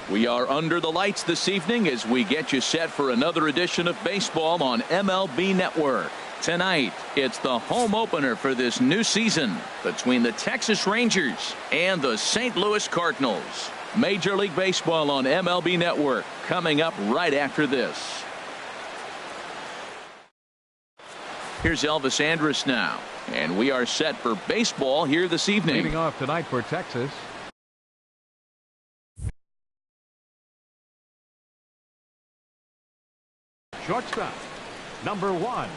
We are under the lights this evening as we get you set for another edition of baseball on MLB Network. Tonight, it's the home opener for this new season between the Texas Rangers and the St. Louis Cardinals. Major League Baseball on MLB Network coming up right after this. Here's Elvis Andrus now, and we are set for baseball here this evening. Leading off tonight for Texas. Shortstop, number 1.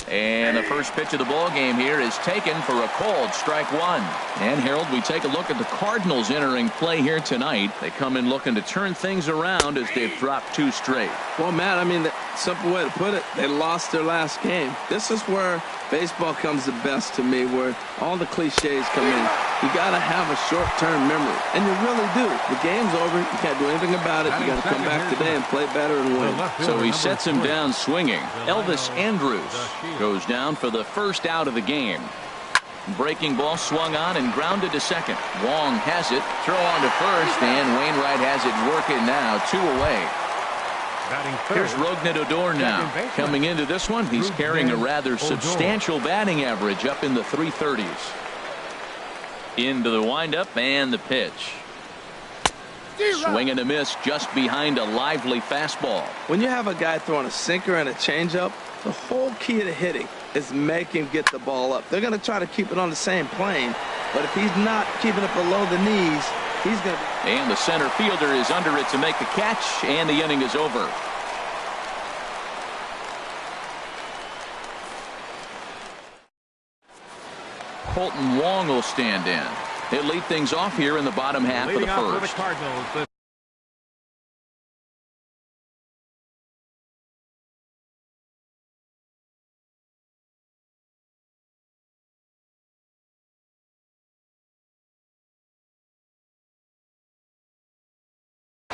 And the first pitch of the ball game here is taken for a called strike 1. And Harold, we take a look at the Cardinals entering play here tonight. They come in looking to turn things around as they've dropped 2 straight. Well, Matt, I mean, the simple way to put it, they lost their last game. This is where baseball comes the best to me, where all the cliches come in. You got to have a short-term memory, and you really do. The game's over. You can't do anything about it. You got to come back today and play better and win. So he sets him down swinging. Elvis Andrus goes down for the first out of the game. Breaking ball swung on and grounded to second. Wong has it. Throw on to first, and Wainwright has it working now. 2 away. Here's Rougned Odor now. Coming into this one, he's carrying a rather substantial batting average up in the 330s. Into the windup and the pitch. Swing and a miss just behind a lively fastball. When you have a guy throwing a sinker and a changeup, the whole key to hitting is make him get the ball up. They're going to try to keep it on the same plane, but if he's not keeping it below the knees, he's going to. And the center fielder is under it to make the catch, and the inning is over. Kolten Wong will stand in. He'll lead things off here in the bottom half of the first.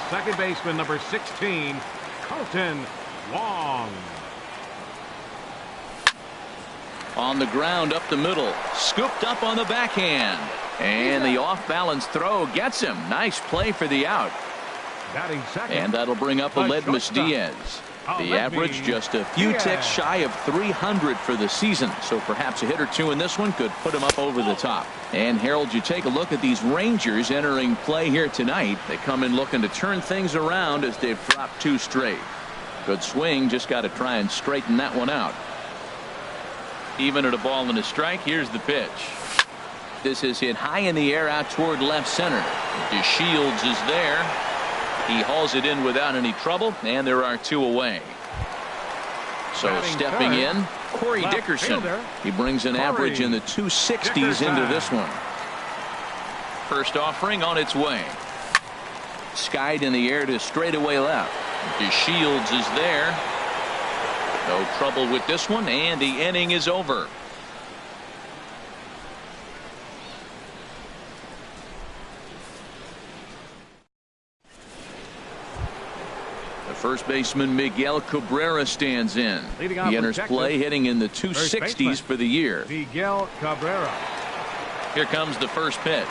Second baseman, number 16, Kolten Wong. On the ground up the middle. Scooped up on the backhand. And the off-balance throw gets him. Nice play for the out. Batting second. And that'll bring up Aledmys Diaz. The average just a few ticks shy of 300 for the season. So perhaps a hit or two in this one could put him up over the top. And Harold, you take a look at these Rangers entering play here tonight. They come in looking to turn things around as they've dropped 2 straight. Good swing. Just got to try and straighten that one out. Even at a ball and a strike, here's the pitch. This is hit high in the air out toward left center. DeShields is there. He hauls it in without any trouble, and there are 2 away. So stepping in, Corey Dickerson. He brings an average in the 260s into this one. First offering on its way. Skied in the air to straightaway left. DeShields is there. No trouble with this one, and the inning is over. The first baseman, Miguel Cabrera, stands in. He enters play hitting in the 260s for the year. Miguel Cabrera. Here comes the first pitch.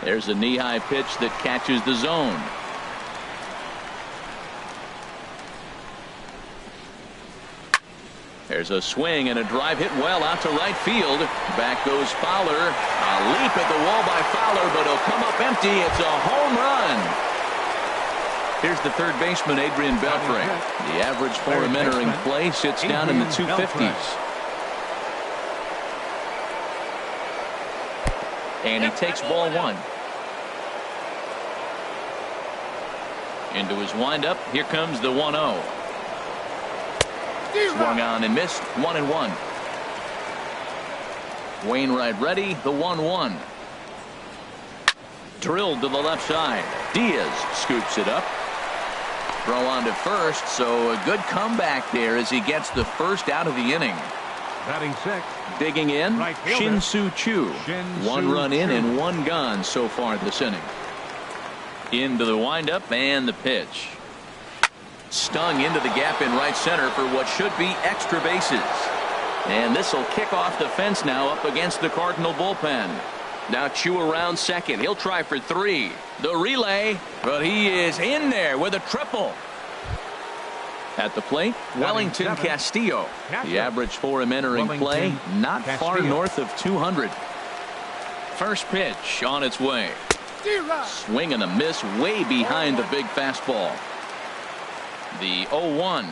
There's a knee-high pitch that catches the zone. There's a swing and a drive hit well out to right field. Back goes Fowler. A leap at the wall by Fowler, but he'll come up empty. It's a home run. Here's the third baseman, ADRIAN BELTRE. The average for him entering play sits down in the 250s. And he takes ball 1. Into his windup. Here comes the 1-0. Swung on and missed. 1-1. Wainwright ready. The 1-1. Drilled to the left side. Diaz scoops it up. Throw on to first. So a good comeback there as he gets the first out of the inning. Batting 6. Digging in, Shin-Soo Choo. 1 run in and 1 gone so far this inning. Into the windup and the pitch. Stung into the gap in right center for what should be extra bases. And this will kick off the fence now up against the Cardinal bullpen. Now Chu around second. He'll try for 3. The relay, but he is in there with a triple. At the plate, Wellington Castillo. The average for him entering play, not far north of 200. First pitch on its way. Swing and a miss way behind the big fastball. The 0-1.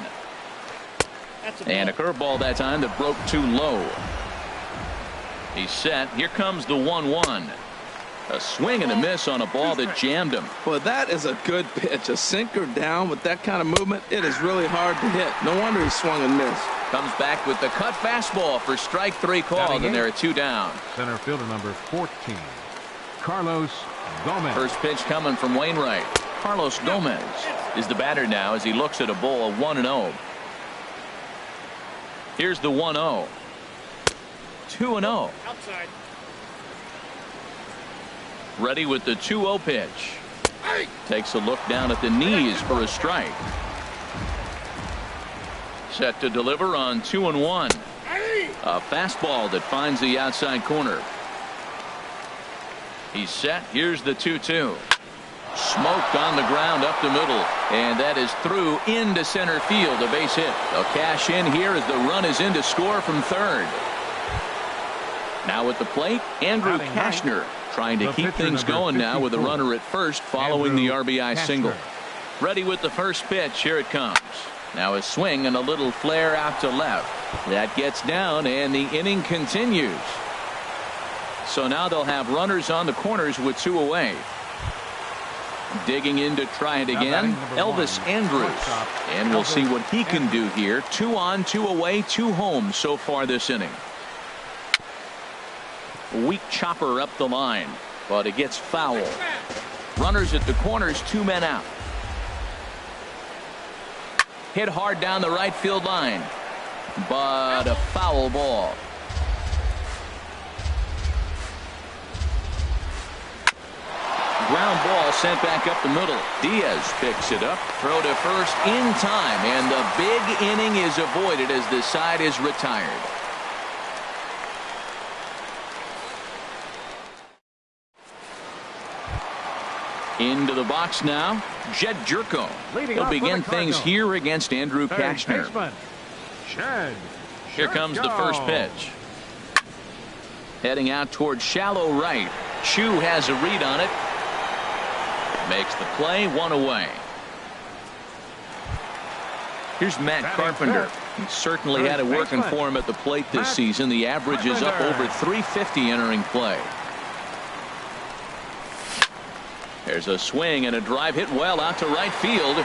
And a curveball that time that broke too low. He's set. Here comes the 1-1. A swing and a miss on a ball that jammed him. Well, that is a good pitch. A sinker down with that kind of movement. It is really hard to hit. No wonder he swung and missed. Comes back with the cut fastball for strike 3 called, and there are 2 down. Center fielder number 14, Carlos Gomez. First pitch coming from Wainwright. Carlos Gomez is the batter now as he looks at a ball of 1-0. Here's the 1-0. 2-0. Outside. Ready with the 2-0 pitch. Takes a look down at the knees for a strike. Set to deliver on 2-1. A fastball that finds the outside corner. He's set. Here's the 2-2. Smoked on the ground up the middle, and that is through into center field. A base hit. They'll cash in here as the run is in to score from third. Now at the plate, Andrew Kashner trying to keep things going now with a runner at first following the RBI single. Ready with the first pitch. Here it comes. Now a swing and a little flare out to left. That gets down and the inning continues. So now they'll have runners on the corners with 2 away. Digging in to try it again, ELVIS ANDRUS. And we'll see what he can do here. 2 on, 2 away, 2 home so far this inning. Weak chopper up the line, but it gets foul. Runners at the corners, 2 men out. Hit hard down the right field line, but a foul ball. Ground ball sent back up the middle. Diaz picks it up. Throw to first in time, and the big inning is avoided as the side is retired. Into the box now, Jed Jerko. He'll begin things here against Andrew Kashner. Here comes the first pitch. Heading out towards shallow right. Chu has a read on it. Makes the play, 1 away. Here's Matt Carpenter. He certainly had it working for him at the plate this season. The average is up over 350 entering play. There's a swing and a drive hit well out to right field. Gone!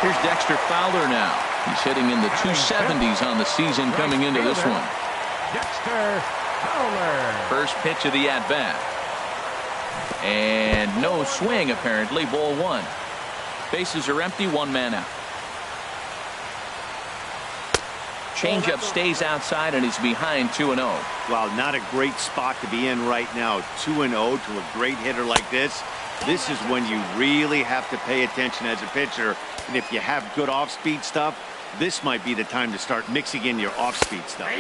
Here's Dexter Fowler now. He's hitting in the 270s on the season coming into this one. Dexter Fowler. First pitch of the at-bat. And no swing apparently. Ball 1. Bases are empty. 1 man out. Changeup stays outside and he's behind 2-0. Well, not a great spot to be in right now. 2-0 to a great hitter like this. This is when you really have to pay attention as a pitcher. And if you have good off-speed stuff, this might be the time to start mixing in your off-speed stuff.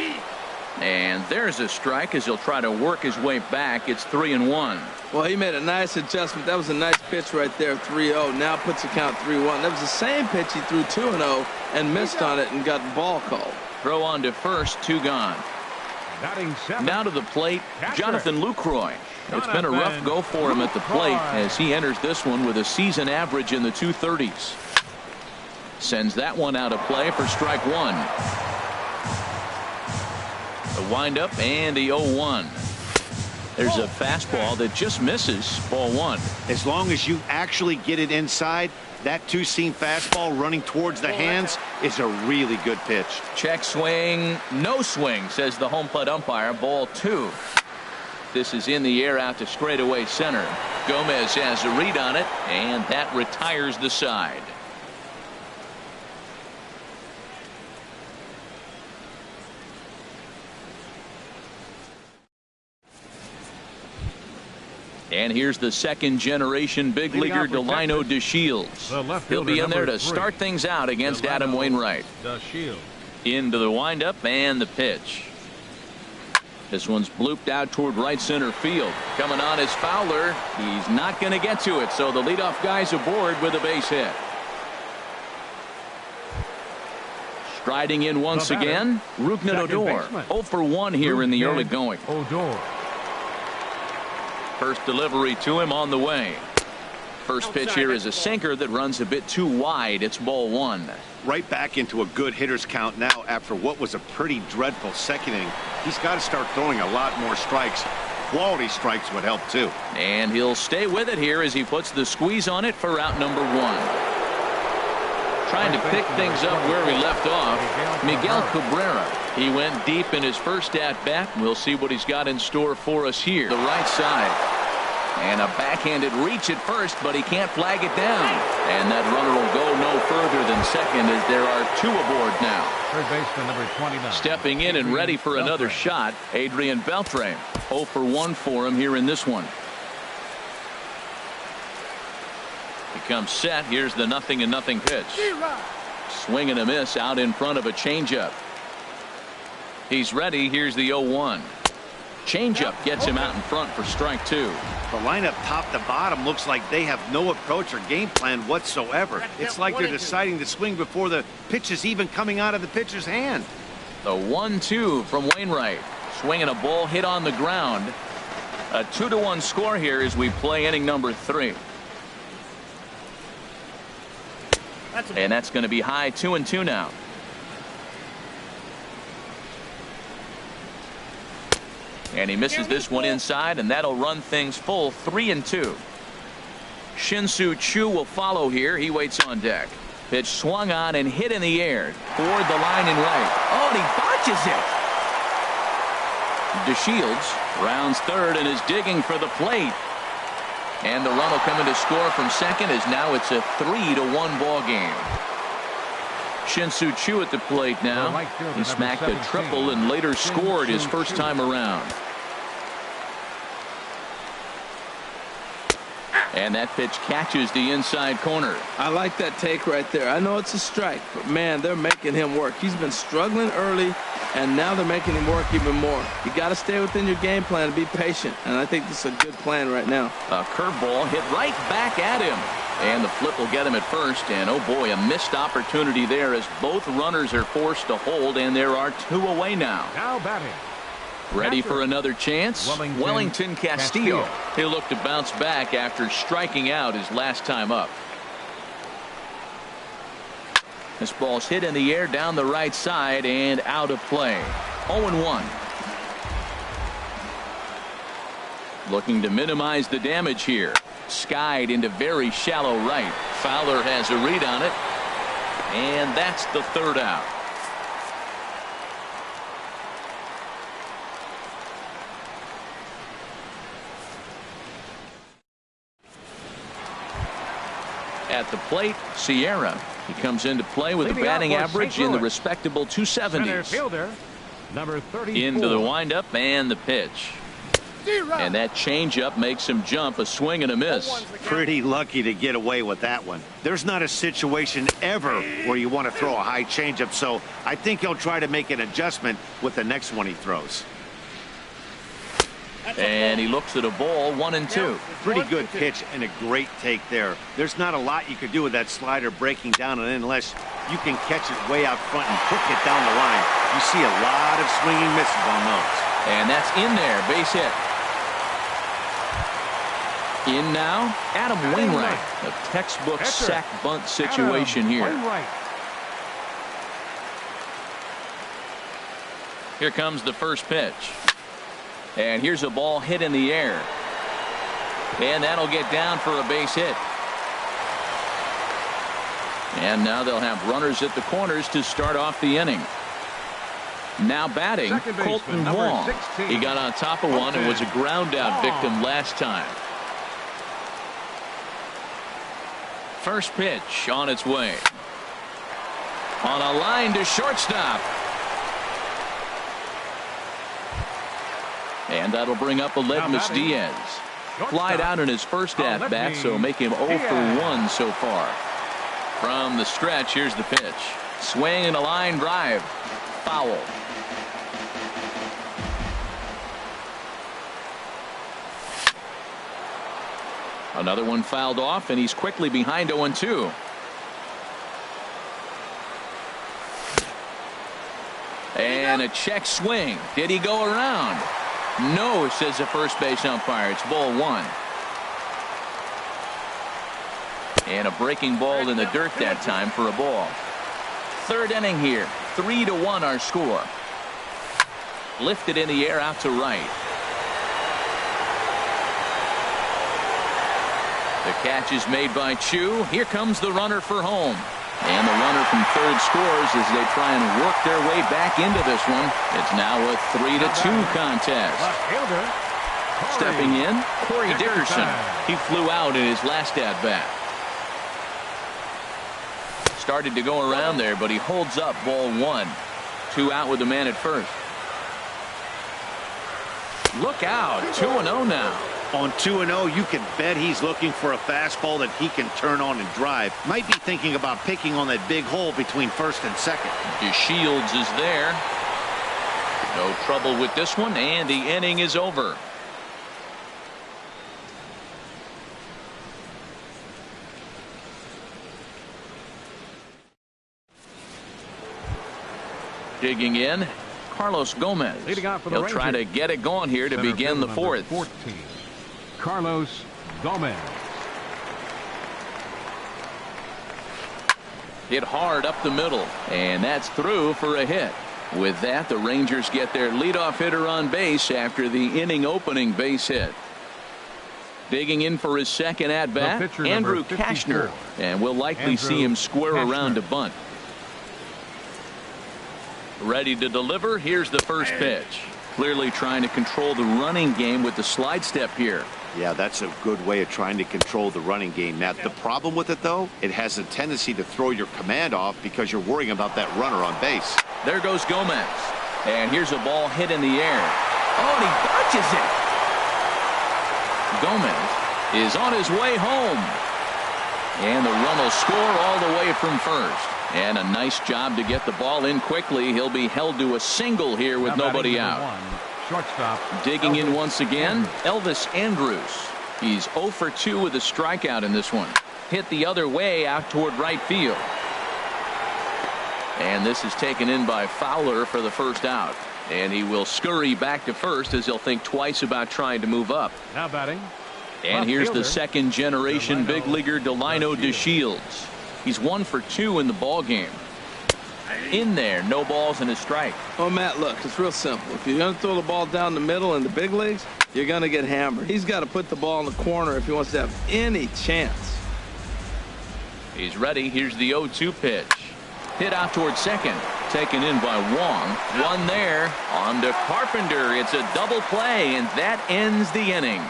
And there's a strike as he'll try to work his way back. It's 3-1. Well, he made a nice adjustment. That was a nice pitch right there, 3-0. Now puts the count 3-1. That was the same pitch he threw 2-0 and missed on it and got the ball called. Throw on to first, 2 gone. Now to the plate, Jonathan LUCROY. It's been a rough go for him at the plate as he enters this one with a season average in the 230s. Sends that one out of play for strike 1. The windup and the 0-1. There's a fastball that just misses. Ball 1. As long as you actually get it inside, that 2-seam fastball running towards the hands is a really good pitch. Check swing, no swing, says the home plate umpire. Ball 2. This is in the air out to straightaway center. Gomez has a read on it, and that retires the side. And here's the second-generation big leaguer, Delino DeShields. He'll be in there to start things out against Adam Wainwright. Into the windup and the pitch. This one's blooped out toward right center field. Coming on is Fowler. He's not going to get to it, so the leadoff guy's aboard with a base hit. Striding in once again, Rougned Odor. 0 for 1 here in the early going. First delivery to him on the way. First pitch here is a sinker that runs a bit too wide. It's ball 1. Right back into a good hitter's count now after what was a pretty dreadful second inning. He's got to start throwing a lot more strikes. Quality strikes would help too. And he'll stay with it here as he puts the squeeze on it for out number 1. Trying to pick things up where we left off, Miguel Cabrera. He went deep in his first at-bat. We'll see what he's got in store for us here. The right side. And a backhanded reach at first, but he can't flag it down. And that runner will go no further than second as there are 2 aboard now. Third baseman number 29. Stepping in and ready for another shot, Adrian Beltre. 0 for 1 for him here in this one. He comes set. Here's the 0-0 pitch. Swing and a miss out in front of a changeup. He's ready. Here's the 0-1. Changeup gets him out in front for strike 2. The lineup top to bottom looks like they have no approach or game plan whatsoever. It's like they're deciding to swing before the pitch is even coming out of the pitcher's hand. The 1-2 from Wainwright. Swinging a ball hit on the ground. A 2-1 score here as we play inning number 3. And that's going to be high. 2-2 now. And he misses this one inside, and that'll run things full. 3-2. Shin-Soo Choo will follow here. He waits on deck. Pitch swung on and hit in the air toward the line and right. Oh, and he botches it. DeShields rounds third and is digging for the plate. And the run will come in to score from second as now it's a 3-1 ball game. Shin-Soo Choo at the plate now. He smacked a triple and later scored his first time around. And that pitch catches the inside corner. I like that take right there. I know it's a strike, but man, they're making him work. He's been struggling early, and now they're making him work even more. You got to stay within your game plan and be patient, and I think this is a good plan right now. A curveball hit right back at him. And the flip will get him at first, and oh boy, a missed opportunity there as both runners are forced to hold, and there are 2 away now. Now batting. Ready for another chance? Wellington Castillo. He'll look to bounce back after striking out his last time up. This ball's hit in the air down the right side and out of play. 0-1. Looking to minimize the damage here. Skied into very shallow right. Fowler has a read on it. And that's the 3rd out. At the plate, Sierra. He comes into play with a batting average in the respectable 270s. Fielder, number 34. Into the windup and the pitch. And that changeup makes him jump. A swing and a miss. Pretty lucky to get away with that one. There's not a situation ever where you want to throw a high changeup, so I think he'll try to make an adjustment with the next one he throws. And he looks at a ball. 1-2. Pretty good pitch and a great take there. There's not a lot you could do with that slider breaking down, and unless you can catch it way out front and hook it down the line, you see a lot of swinging misses on those. And that's in there. Base hit. In now, Adam Wainwright. A textbook sack bunt situation here. Here comes the first pitch. And here's a ball hit in the air. And that'll get down for a base hit. And now they'll have runners at the corners to start off the inning. Now batting, Kolten Wong. He got on top of one and was a ground out victim last time. First pitch on its way. On a line to shortstop. And that'll bring up Aledmus Diaz. Flied out in his first at-bat, so make him 0 for 1 so far. From the stretch, here's the pitch. Swing and a line drive. Foul. Another one fouled off, and he's quickly behind 0-2. And a check swing. Did he go around? No, says the first base umpire. It's ball 1. And a breaking ball in the dirt that time for a ball. Third inning here. 3-1 our score. Lifted in the air out to right. The catch is made by Chu. Here comes the runner for home. And the runner from third scores as they try and work their way back into this one. It's now a 3-2 contest. Stepping in, Corey Dickerson. He flew out in his last at-bat. Started to go around there, but he holds up ball 1. 2 out with the man at first. Look out, 2-0 now. On 2-0, you can bet he's looking for a fastball that he can turn on and drive. Might be thinking about picking on that big hole between first and second. DeShields is there. No trouble with this one, and the inning is over. Digging in, Carlos Gomez. He'll try to get it going here to begin the fourth. 14, Carlos Gomez. Hit hard up the middle, and that's through for a hit. With that, the Rangers get their leadoff hitter on base after the inning opening base hit. Digging in for his second at bat, Andrew Kashner, and we'll likely see him square around to bunt. Ready to deliver. Here's the first pitch. Clearly trying to control the running game with the slide step here. Yeah, that's a good way of trying to control the running game. Now, the problem with it, though, it has a tendency to throw your command off because you're worrying about that runner on base. There goes Gomez. And here's a ball hit in the air. Oh, and he dodges it. Gomez is on his way home. And the run will score all the way from first. And a nice job to get the ball in quickly. He'll be held to a single here with nobody out. Shortstop. Digging in once again, ELVIS ANDRUS. He's 0 for 2 with a strikeout in this one. Hit the other way out toward right field. And this is taken in by Fowler for the first out. And he will scurry back to first as he'll think twice about trying to move up. Now batting. And here's the second generation big leaguer Delino DeShields. He's 1 for 2 in the ball game. In there, no balls and a strike. Oh, Matt, look, it's real simple. If you're going to throw the ball down the middle in the big leagues, you're going to get hammered. He's got to put the ball in the corner if he wants to have any chance. He's ready. Here's the 0-2 pitch. Hit out towards second. Taken in by Wong. One there. On to Carpenter. It's a double play, and that ends the inning.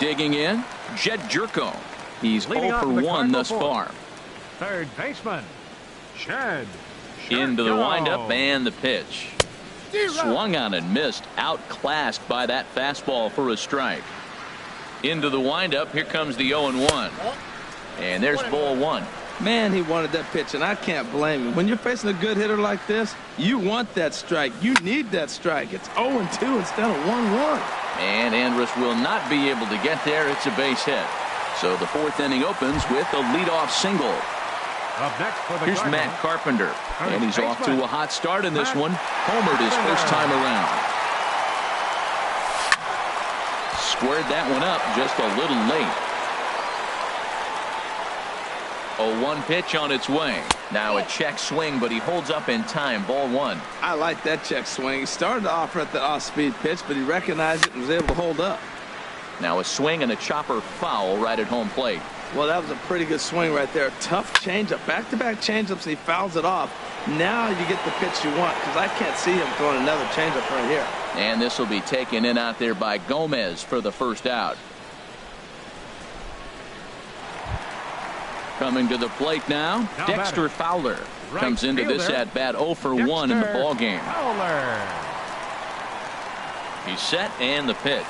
Digging in, Jed Jerko. He's 0 for 1 thus far. Third baseman, Jed Jerko. Into the windup and the pitch. Swung on and missed. Outclassed by that fastball for a strike. Into the windup. Here comes the 0-1. And there's ball 1. Man, he wanted that pitch, and I can't blame him. When you're facing a good hitter like this, you want that strike. You need that strike. It's 0-2 instead of 1-1. And ANDRUS will not be able to get there. It's a base hit. So the fourth inning opens with a leadoff single. Up next for the Here's Matt Carpenter. And he's off to a hot start in this one. Homered his first time around. Squared that one up just a little late. 0-1 pitch on its way. Now a check swing, but he holds up in time. Ball 1. I like that check swing. He started to offer at the off-speed pitch, but he recognized it and was able to hold up. Now a swing and a chopper foul right at home plate. Well, that was a pretty good swing right there. Tough changeup. Back-to-back changeups, and he fouls it off. Now you get the pitch you want, because I can't see him throwing another changeup right here. And this will be taken in out there by Gomez for the first out. Coming to the plate now, Dexter Fowler comes into this at bat 0 for 1 in the ball game. He's set and the pitch.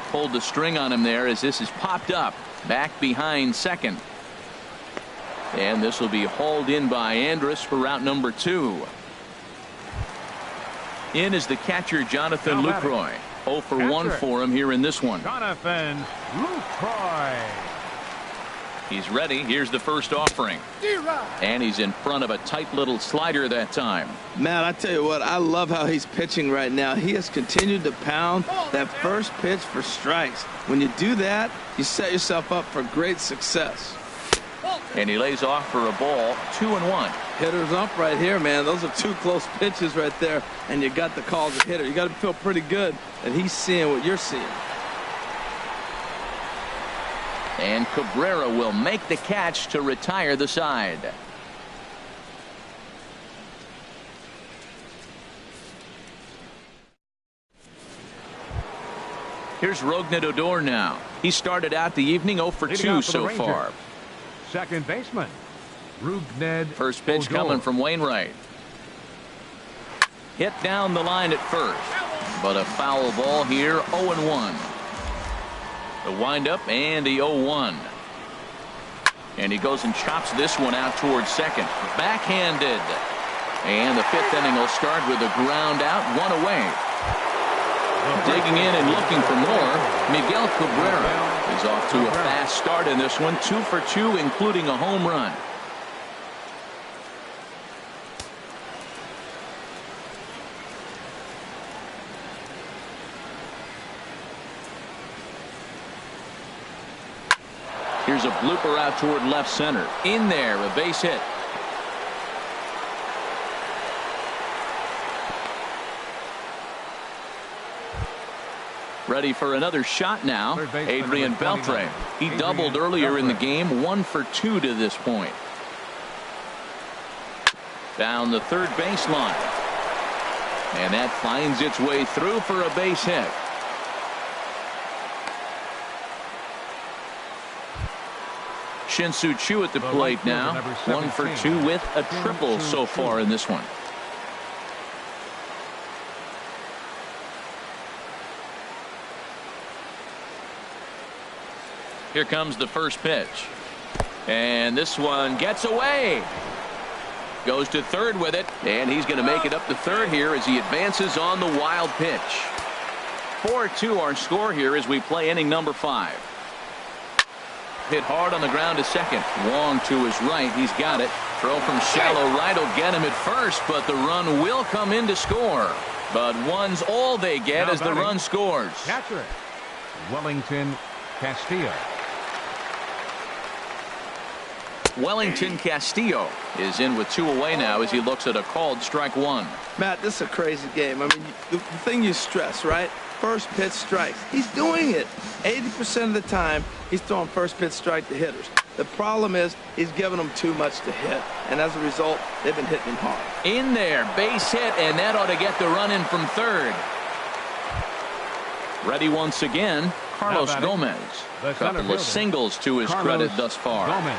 Pulled the string on him there as this is popped up back behind second. And this will be hauled in by ANDRUS for route number 2. In is the catcher Jonathan LUCROY. 0 for 1 for him here in this one. Jonathan LUCROY. He's ready. Here's the first offering. And he's in front of a tight little slider that time. Matt, I tell you what, I love how he's pitching right now. He has continued to pound that first pitch for strikes. When you do that, you set yourself up for great success. And he lays off for a ball, 2-1. Hitter's up right here, man. Those are 2 close pitches right there, and you got the call as a hitter. You got to feel pretty good that he's seeing what you're seeing. And Cabrera will make the catch to retire the side. Here's Rougned Odor now. He started out the evening 0 for 2 so far. Second baseman, Rougned First pitch Odor. coming from Wainwright. Hit down the line at first, but a foul ball here, 0-1. The windup and the 0-1. And he goes and chops this one out towards second. Backhanded. And the 5th inning will start with a ground out, 1 away. Digging in and looking for more, Miguel Cabrera is off to a fast start in this one. 2 for 2, including a home run. Here's a blooper out toward left center. In there, a base hit. Ready for another shot now. Adrian Beltre. He doubled earlier in the game. 1 for 2 to this point. Down the third baseline. And that finds its way through for a base hit. Shin-Soo Choo at the plate now. 1 for 2 with a triple so far in this one. Here comes the first pitch. And this one gets away. Goes to third with it. And he's going to make it up to third here as he advances on the wild pitch. 4-2 our score here as we play inning number 5. Hit hard on the ground to second. Wong to his right. He's got it. Throw from shallow right will get him at first, but the run will come in to score. But one's all they get as the run scores. Catcher, Wellington Castillo. Wellington Castillo is in with 2 away now as he looks at a called strike 1. Matt, this is a crazy game. I mean, the thing you stress, right? First pitch strikes. He's doing it. 80% of the time, he's throwing first pitch strike to hitters. The problem is he's giving them too much to hit, and as a result, they've been hitting him hard. In there, base hit, and that ought to get the run in from third. Ready once again, Carlos Gomez. A couple of singles to his credit thus far. Gomez.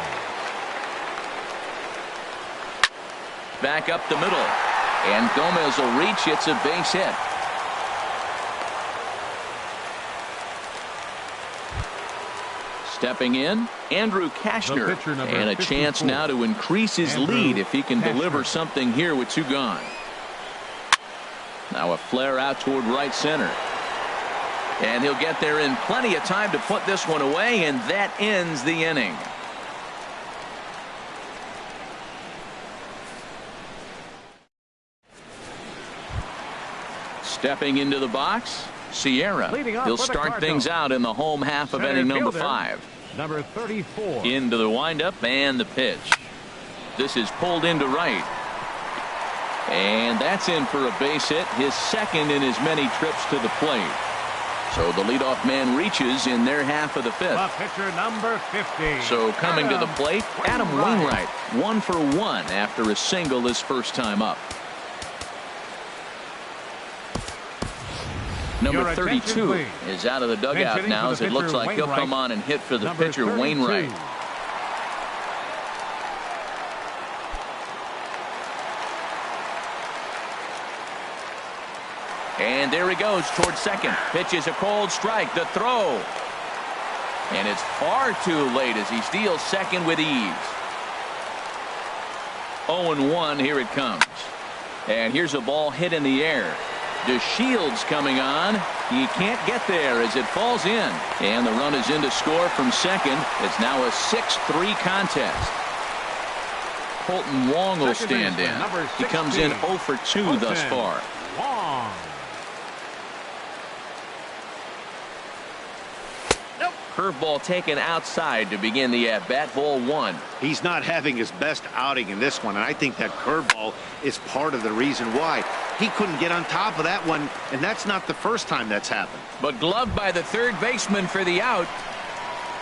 Back up the middle, and Gomez will reach. It's a base hit. Stepping in, Andrew Kashner, and a chance now to increase his lead if he can deliver something here with 2 gone. Now a flare out toward right center. And he'll get there in plenty of time to put this one away, and that ends the inning. Stepping into the box, Sierra. He'll start things out in the home half of inning number 5. Number 34. Into the windup and the pitch. This is pulled into right. And that's in for a base hit, his second in as many trips to the plate. So the leadoff man reaches in their half of the 5th. The pitcher, number 50. So coming to the plate, Adam Wainwright. 1 for 1 after a single his first time up. Number 32 is out of the dugout now as it looks like he'll come on and hit for the pitcher, Wainwright. And there he goes towards second. Pitch is a cold strike. The throw. And it's far too late as he steals second with ease. 0-1, here it comes. And here's a ball hit in the air. DeShields coming on. He can't get there as it falls in. And the run is in to score from second. It's now a 6-3 contest. Kolten Wong will stand in. He comes in 0 for 2 thus far. Wong. Curveball taken outside to begin the at-bat. Ball 1. He's not having his best outing in this one, and I think that curveball is part of the reason why. He couldn't get on top of that one, and that's not the first time that's happened. But gloved by the third baseman for the out.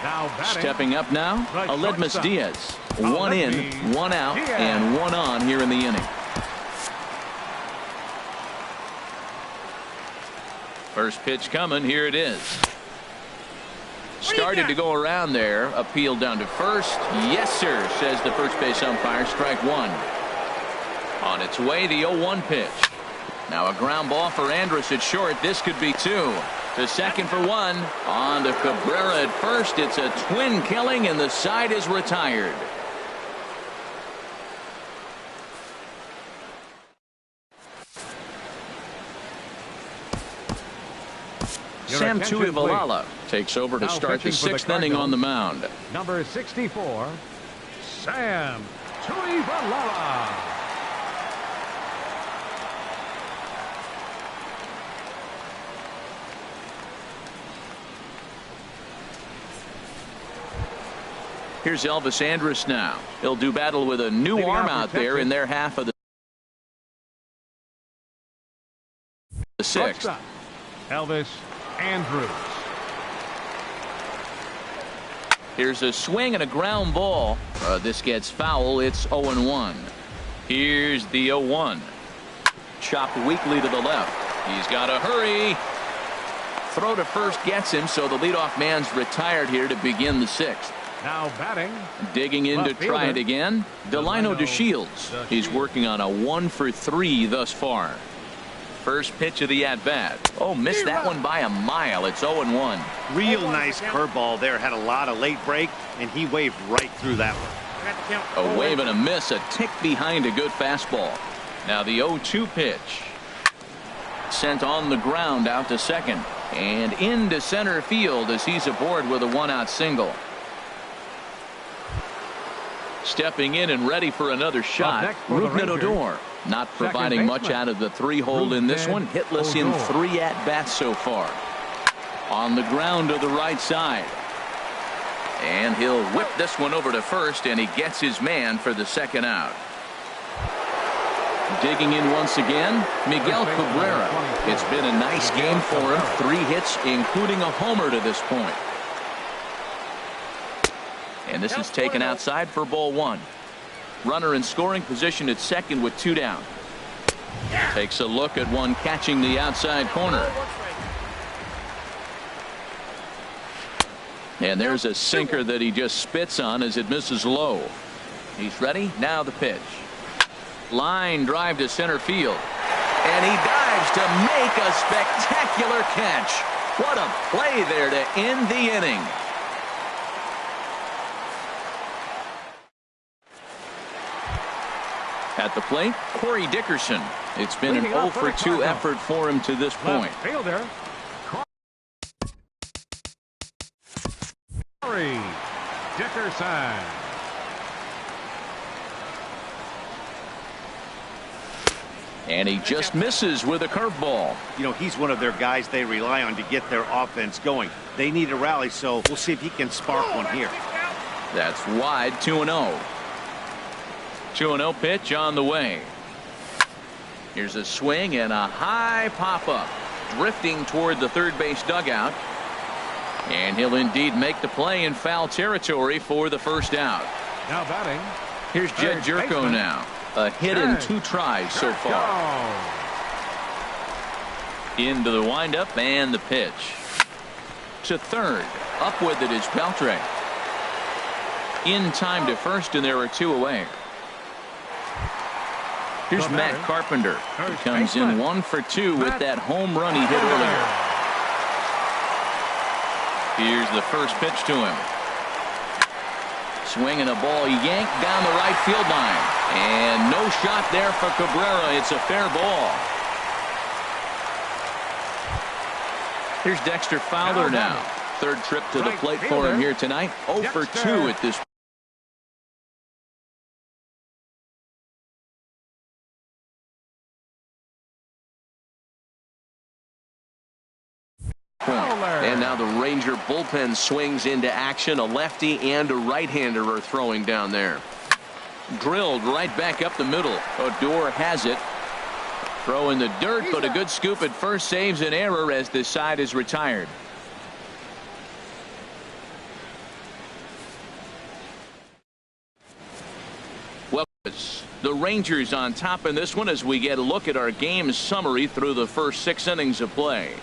Now batting. Stepping up now, ELVIS Diaz. 1 in, 1 out, and 1 on here in the inning. First pitch coming. Here it is. Started to go around there. Appeal down to first. Yes, sir, says the first base umpire. Strike 1. On its way, the 0-1 pitch. Now a ground ball for ANDRUS at short. This could be 2. To second for 1. On to CABRERA at first. It's a twin killing, and the side is retired. Sam Tuivalala takes over to start the 6th inning on the mound. Number 64, Sam Tuivalala. Here's Elvis Andrus now. He'll do battle with a new arm out there in their half of the 6th. Elvis Andrus. Here's a swing and a ground ball. This gets foul. It's 0-1. Here's the 0-1. Chopped weakly to the left. He's got to hurry. Throw to first gets him, so the leadoff man's retired here to begin the 6th. Now batting. Digging in to try it again. Delino DeShields. He's working on a 1 for 3 thus far. First pitch of the at-bat. Oh, missed that one by a mile. It's 0-1. Real nice curveball there. Had a lot of late break, and he waved right through that one. A wave and a miss. A tick behind a good fastball. Now the 0-2 pitch. Sent on the ground out to second. And into center field as he's aboard with a 1-out single. Stepping in and ready for another shot. Rougned Odor. Not providing much out of the 3-hole in this one. Hitless in 3 at-bats so far. On the ground to the right side. And he'll whip this one over to first, and he gets his man for the 2nd out. Digging in once again, Miguel Cabrera. It's been a nice game for him. 3 hits, including a homer to this point. And this is taken outside for ball 1. Runner in scoring position at second with 2 down. Takes a look at one catching the outside corner. And there's a sinker that he just spits on as it misses low. He's ready. Now the pitch. Line drive to center field. And he dives to make a spectacular catch. What a play there to end the inning. At the plate, Corey Dickerson. It's been an 0 for 2 effort for him to this point. Fielder, Corey Dickerson. And he just misses with a curveball. You know, he's one of their guys they rely on to get their offense going. They need a rally, so we'll see if he can spark one here. That's wide. 2-0. 2-0 pitch on the way. Here's a swing and a high pop-up. Drifting toward the third base dugout. And he'll indeed make the play in foul territory for the 1st out. Now batting. Here's Jed Jerko now. A hit in 2 tries so far. Into the windup and the pitch. To third. Up with it is BELTRE. In time to first, and there are 2 away. Here's Matt Carpenter. He comes in 1 for 2 with that home run he hit earlier. Here's the first pitch to him. Swinging a ball yanked down the right field line. And no shot there for Cabrera. It's a fair ball. Here's Dexter Fowler now. Third trip to the plate for him here tonight. 0 for 2 at this point. And now the Ranger bullpen swings into action. A lefty and a right-hander are throwing down there. Drilled right back up the middle. Odor has it. Throw in the dirt, but a good scoop at first saves an error as this side is retired. Well, the Rangers on top in this one as we get a look at our game summary through the first 6 innings of play.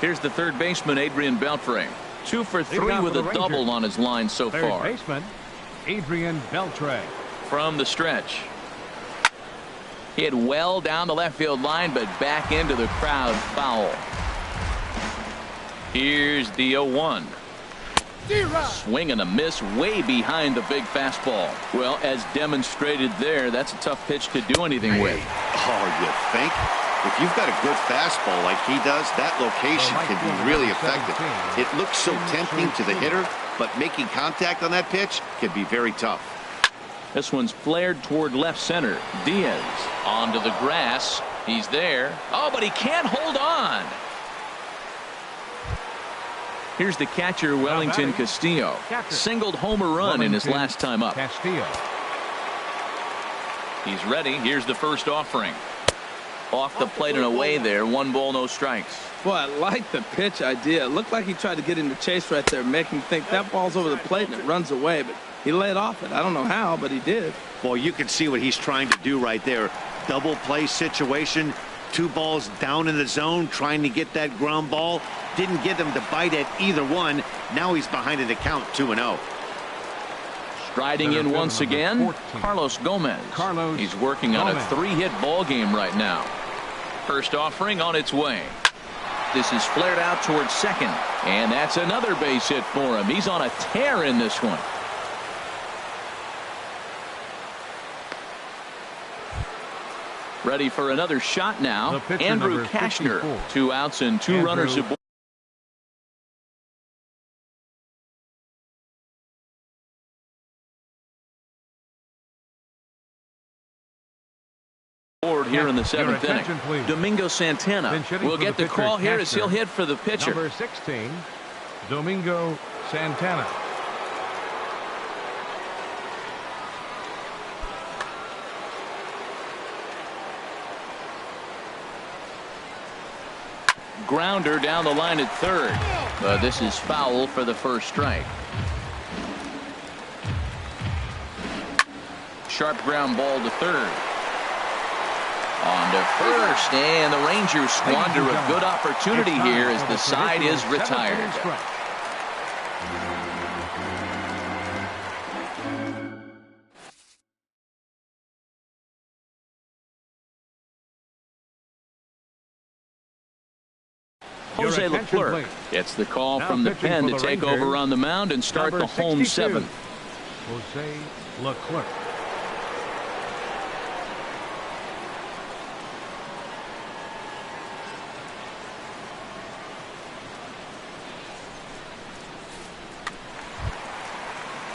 Here's the third baseman, ADRIAN Beltre. 2 for 3 with a double on his line so far. Third baseman, ADRIAN Beltre. From the stretch. Hit well down the left field line, but back into the crowd, foul. Here's the 0-1. Swing and a miss way behind the big fastball. Well, as demonstrated there, that's a tough pitch to do anything with. Oh, you think? If you've got a good fastball like he does, that location can be really effective. It looks so tempting to the hitter, but making contact on that pitch can be very tough. This one's flared toward left center. Diaz onto the grass. He's there. Oh, but he can't hold on. Here's the catcher, Wellington Castillo. Singled homer run in his last time up. Castillo. He's ready. Here's the first offering. Off the plate and away there. 1 ball, no strikes. Boy, I like the pitch idea. It looked like he tried to get into chase right there, make him think that ball's over the plate and it runs away, but he laid off it. I don't know how, but he did. Well, you can see what he's trying to do right there. Double play situation. 2 balls down in the zone, trying to get that ground ball. Didn't get him to bite at either one. Now he's behind in the count, 2-0. Striding in once again, Carlos Gomez. He's working on a 3-hit ball game right now. First offering on its way. This is flared out towards second, and that's another base hit for him. He's on a tear in this one. Ready for another shot now. Andrew Kashner. 2 outs and 2 runners aboard. Here in the 7th inning. Domingo Santana will get the call here as he'll hit for the pitcher. Number 16, Domingo Santana. Grounder down the line at third. But this is foul for the first strike. Sharp ground ball to third. On to first, and the Rangers squander a good opportunity here as the side is retired. Jose LeClerc gets the call from the pen to take over on the mound and start the home 7th. Jose LeClerc.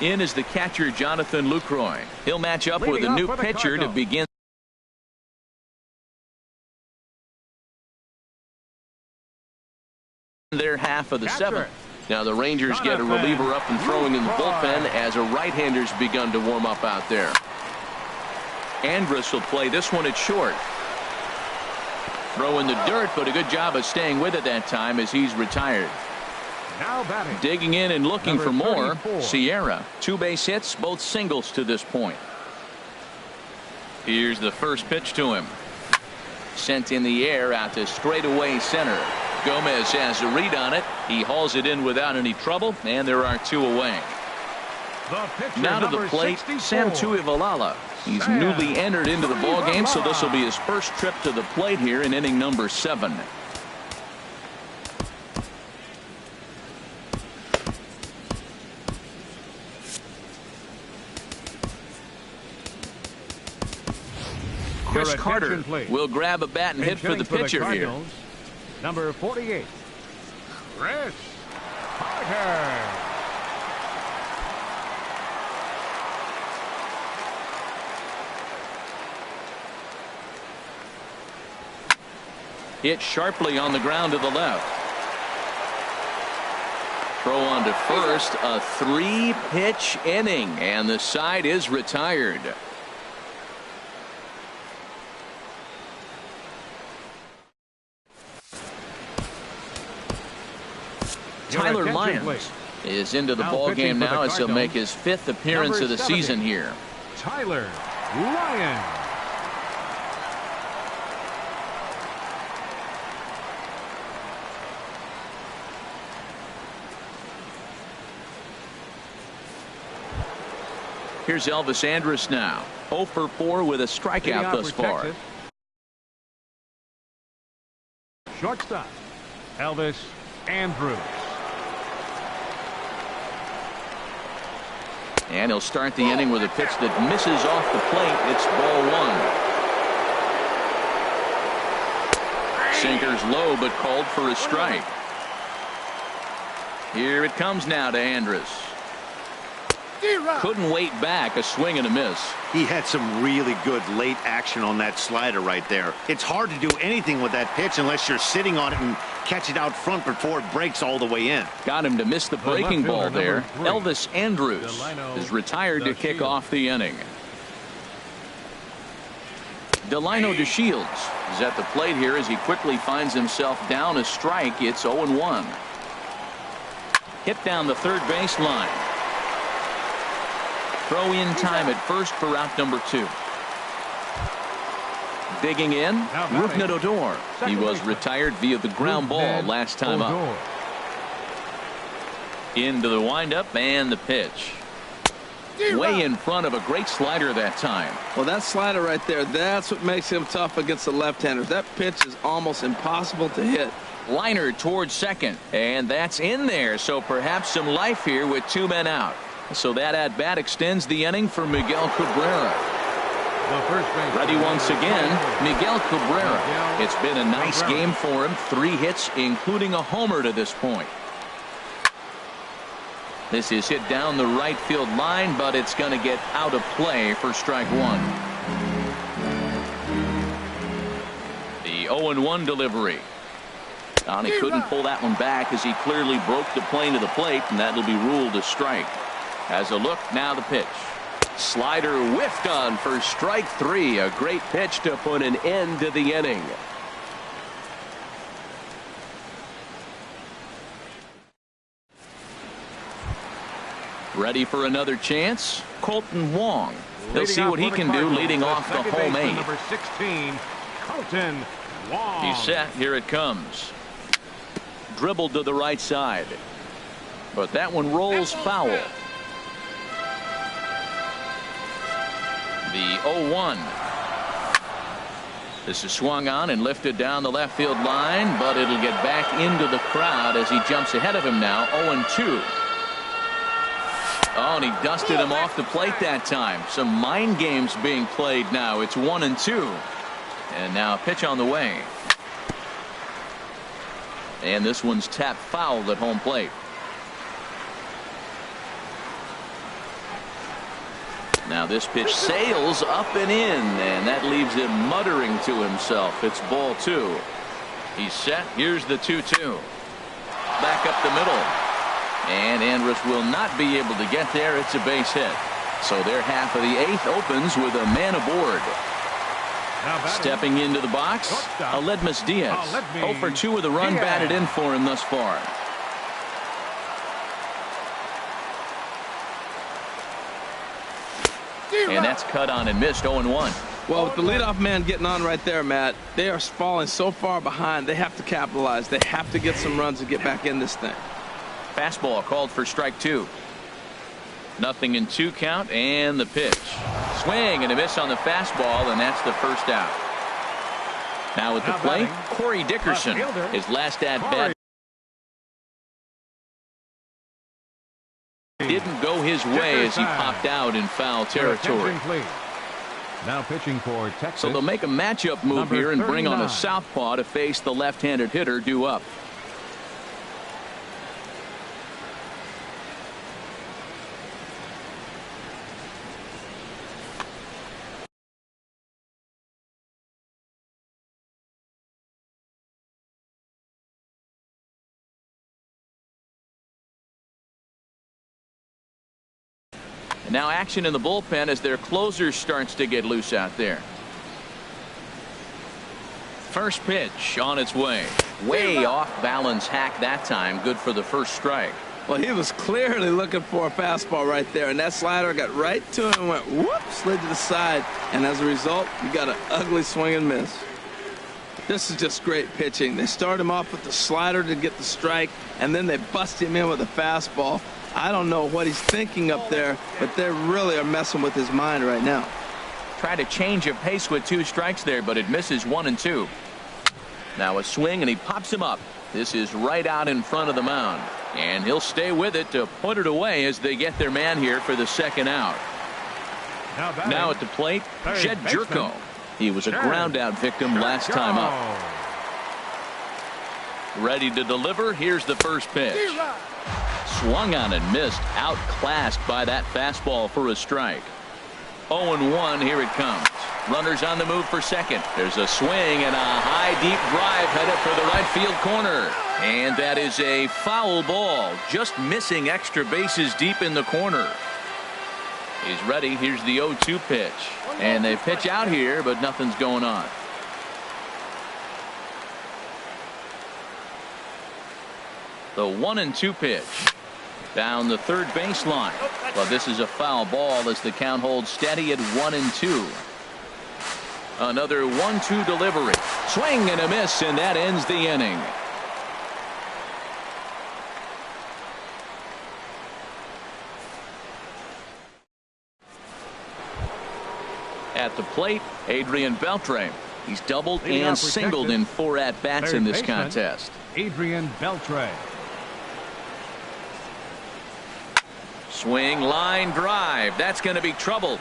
In is the catcher, Jonathan Lucroy. He'll match up with a new pitcher to begin their half of the 7th. Now the Rangers get a reliever up and throwing in the bullpen as a right-hander's begun to warm up out there. ANDRUS will play this one at short. Throw in the dirt, but a good job of staying with it that time as he's retired. Now batting. Digging in and looking for more. Sierra. 2 base hits, both singles to this point. Here's the first pitch to him. Sent in the air out to straightaway center. Gomez has a read on it. He hauls it in without any trouble, and there are 2 away. Now to the plate, Sam Tuivalala. He's newly entered into the ballgame, so this will be his first trip to the plate here in inning number 7. Chris Carter will grab a bat and hit for the pitcher here. Number 48, Chris Carter. Hit sharply on the ground to the left. Throw on to first, a 3-pitch inning, and the side is retired. Tyler Lyons is into the ball game now as he'll make his 5th appearance of the season here. Tyler Lyons. Here's Elvis Andrus now. 0 for 4 with a strikeout thus far. Shortstop, Elvis Andrus. And he'll start the inning with a pitch that misses off the plate. It's ball 1. Sinker's low, but called for a strike. Here it comes now to Andrus. Couldn't wait back. A swing and a miss. He had some really good late action on that slider right there. It's hard to do anything with that pitch unless you're sitting on it and catch it out front before it breaks all the way in. Got him to miss the breaking ball there. Elvis Andrus is retired to kick off the inning. Delino DeShields is at the plate here as he quickly finds himself down a strike. It's 0-1. Hit down the third base line. Throw in time at first for out number 2. Digging in, Rougned Odor. He was retired via the ground ball last time up. Into the windup and the pitch. Way in front of a great slider that time. Well, that slider right there, that's what makes him tough against the left-handers. That pitch is almost impossible to hit. Liner towards second, and that's in there, so perhaps some life here with 2 men out. So that at-bat extends the inning for Miguel Cabrera. Ready once again, Miguel Cabrera. It's been a nice game for him. 3 hits, including a homer to this point. This is hit down the right field line, but it's going to get out of play for strike 1. The 0-1 delivery. And he couldn't pull that one back as he clearly broke the plane to the plate, and that'll be ruled a strike. As a look, now the pitch. Slider whiffed on for strike 3. A great pitch to put an end to the inning. Ready for another chance? Kolten Wong. They'll see what he can do leading off the home 8. Number 16, Kolten Wong. He's set. Here it comes. Dribbled to the right side. But that one rolls foul. The 0-1. This is swung on and lifted down the left field line, but it'll get back into the crowd as he jumps ahead of him now. 0-2. Oh, and he dusted him off the plate that time. Some mind games being played now. It's 1-2. And now a pitch on the way. And this one's tapped foul at home plate. Now this pitch sails up and in, and that leaves him muttering to himself. It's ball 2. He's set. Here's the 2-2. Back up the middle. And Andrus will not be able to get there. It's a base hit. So their half of the 8th opens with a man aboard. Stepping into the box, Aledmus Diaz. 0 for 2 with a run batted in for him thus far. And that's cut on and missed. 0-1. Well, with the leadoff man getting on right there, Matt, they are falling so far behind. They have to capitalize. They have to get some runs to get back in this thing. Fastball called for strike 2. 0-2 count, and the pitch. Swing and a miss on the fastball, and that's the first out. Now at the plate, Corey Dickerson. His last at bat didn't go his way as he popped out in foul territory. Now pitching for Texas. So they'll make a matchup move here and bring on a southpaw to face the left-handed hitter due up. Now action in the bullpen as their closer starts to get loose out there. First pitch on its way. Way off balance hack that time. Good for the first strike. Well, he was clearly looking for a fastball right there, and that slider got right to him and went whoop, slid to the side, and as a result, you got an ugly swing and miss. This is just great pitching. They start him off with the slider to get the strike, and then they bust him in with a fastball. I don't know what he's thinking up there, but they really are messing with his mind right now. Try to change of pace with 2 strikes there, but it misses 1-2. Now a swing, and he pops him up. This is right out in front of the mound, and he'll stay with it to put it away as they get their man here for the second out. Now at the plate, Jed Jerko. He was a ground out victim last time up. Ready to deliver. Here's the first pitch. Swung on and missed. Outclassed by that fastball for a strike. 0-1. Here it comes. Runners on the move for second. There's a swing and a high deep drive headed for the right field corner. And that is a foul ball. Just missing extra bases deep in the corner. He's ready. Here's the 0-2 pitch. And they pitch out here, but nothing's going on. The 1-2 pitch. Down the third baseline. Well, this is a foul ball as the count holds steady at 1-2. Another 1-2 delivery. Swing and a miss, and that ends the inning. At the plate, Adrian Beltre. He's doubled and singled in 4 at-bats in this contest. Adrian Beltre. Swing, line drive. That's going to be trouble.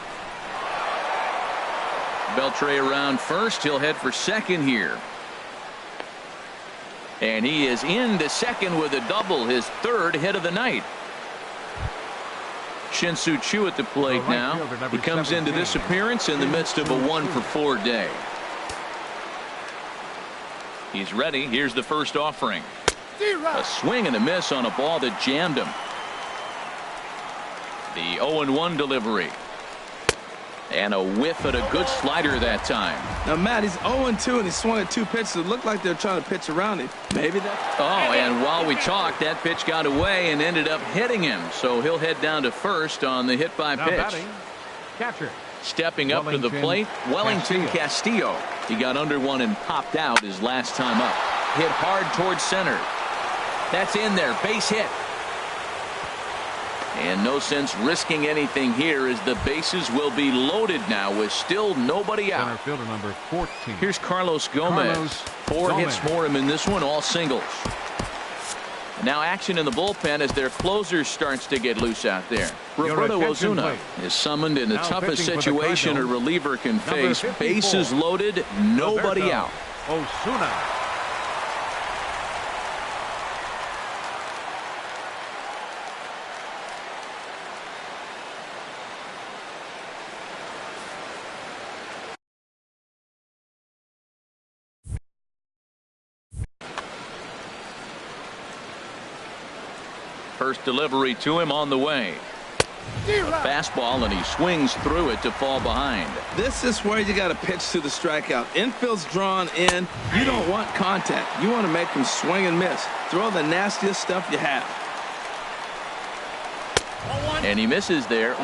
Beltre around first. He'll head for second here. And he is into second with a double, his 3rd hit of the night. Shin-Soo Choo at the plate now. He comes into this appearance in the midst of a 1-for-4 day. He's ready. Here's the first offering. A swing and a miss on a ball that jammed him. The 0-1 delivery. And a whiff at a good slider that time. Now, Matt, he's 0-2, and he swung at 2 pitches. It looked like they were trying to pitch around him. Maybe that. Oh, and while we talked, that pitch got away and ended up hitting him. So he'll head down to first on the hit by pitch. Catcher. Stepping up to the plate, Wellington Castillo. He got under one and popped out his last time up. Hit hard towards center. That's in there. Base hit. And no sense risking anything here as the bases will be loaded now with still nobody out. Center fielder number 14. Here's Carlos Gomez. 4 hits for him in this one, all singles. Now action in the bullpen as their closer starts to get loose out there. Roberto Ozuna is summoned in the toughest situation a reliever can face. Bases loaded, nobody out. Ozuna. First delivery to him on the way. A fastball, and he swings through it to fall behind. This is where you got to pitch to the strikeout. Infield's drawn in. You don't want contact. You want to make them swing and miss. Throw the nastiest stuff you have. And he misses there. 1-2.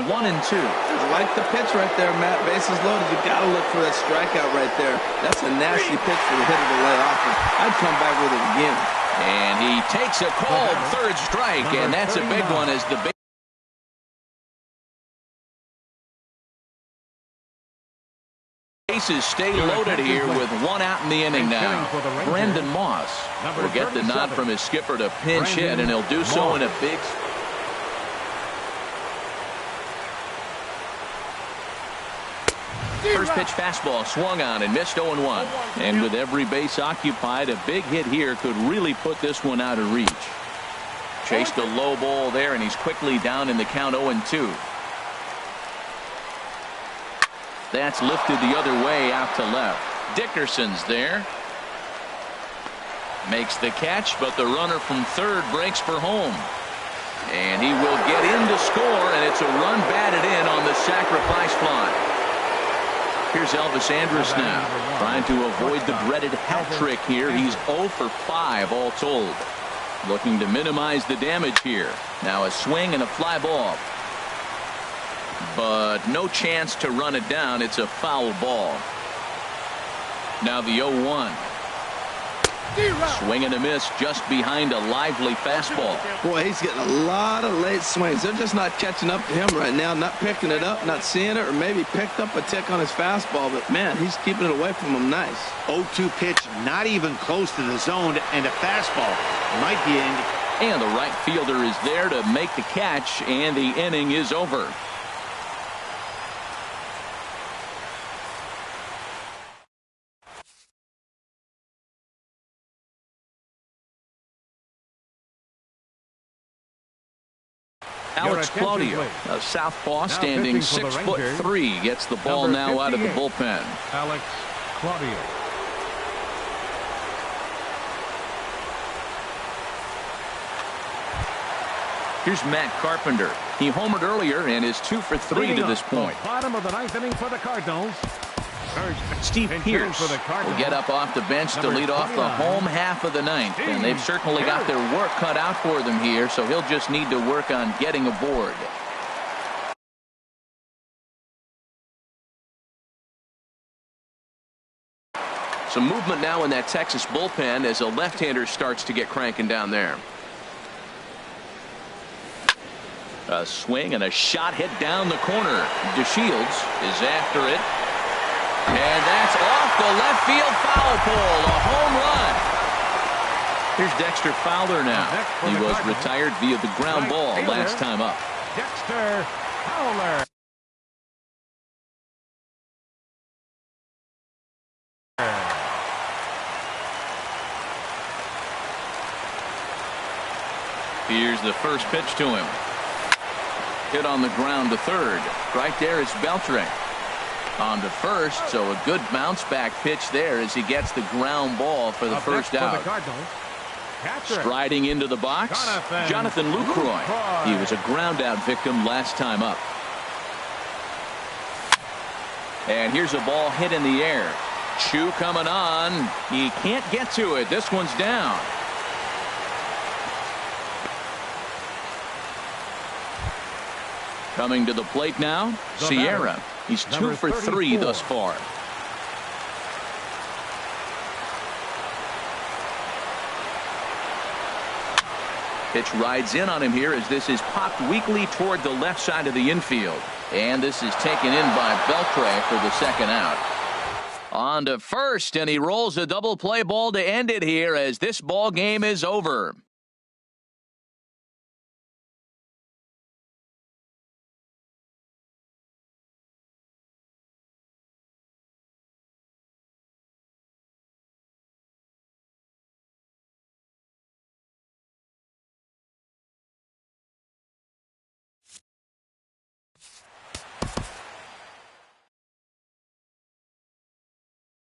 like the pitch right there, Matt. Bases loaded. You got to look for that strikeout right there. That's a nasty pitch for the hitter to lay off. I'd come back with it again. And he takes a called third strike, and that's a big one as the bases stay loaded here with one out in the inning now. Brendan Moss will get the nod from his skipper to pinch hit, and he'll do so in a big... First pitch fastball swung on and missed 0-1. And with every base occupied, a big hit here could really put this one out of reach. Chased a low ball there, and he's quickly down in the count 0-2. That's lifted the other way out to left. Dickerson's there. Makes the catch, but the runner from third breaks for home. And he will get in to score, and it's a run batted in on the sacrifice fly. Here's ELVIS Andrus now, trying to avoid the dreaded hat trick here. He's 0 for 5 all told. Looking to minimize the damage here. Now a swing and a fly ball. But no chance to run it down. It's a foul ball. Now the 0-1. Swing and a miss just behind a lively fastball. Boy, he's getting a lot of late swings. They're just not catching up to him right now. Not picking it up, not seeing it, or maybe picked up a tick on his fastball. But, man, he's keeping it away from him nice. 0-2 pitch, not even close to the zone, and a fastball might be in. And the right fielder is there to make the catch, and the inning is over. Alex Claudio, a southpaw standing 6'3", gets the ball now out of the bullpen. Alex Claudio. Here's Matt Carpenter. He homered earlier and is 2 for 3 to this point. Bottom of the ninth inning for the Cardinals. Steve Pierce will get up off the bench to lead off the home half of the ninth, and they've certainly got their work cut out for them here, so he'll just need to work on getting aboard. Some movement now in that Texas bullpen as a left-hander starts to get cranking down there. A swing and a shot hit down the corner. DeShields is after it. And that's off the left field foul pole. A home run. Here's Dexter Fowler now. He was retired via the ground ball last time up. Dexter Fowler. Here's the first pitch to him. Hit on the ground to third. Right there is BELTRE. On to first, so a good bounce back pitch there as he gets the ground ball for the first out. Striding into the box, Jonathan LUCROY. He was a ground out victim last time up. And here's a ball hit in the air. Chu coming on. He can't get to it. This one's down. Coming to the plate now, Sierra. He's 2 for 3 thus far. Pitch rides in on him here as this is popped weakly toward the left side of the infield. And this is taken in by BELTRE for the second out. On to first, and he rolls a double play ball to end it here as this ball game is over.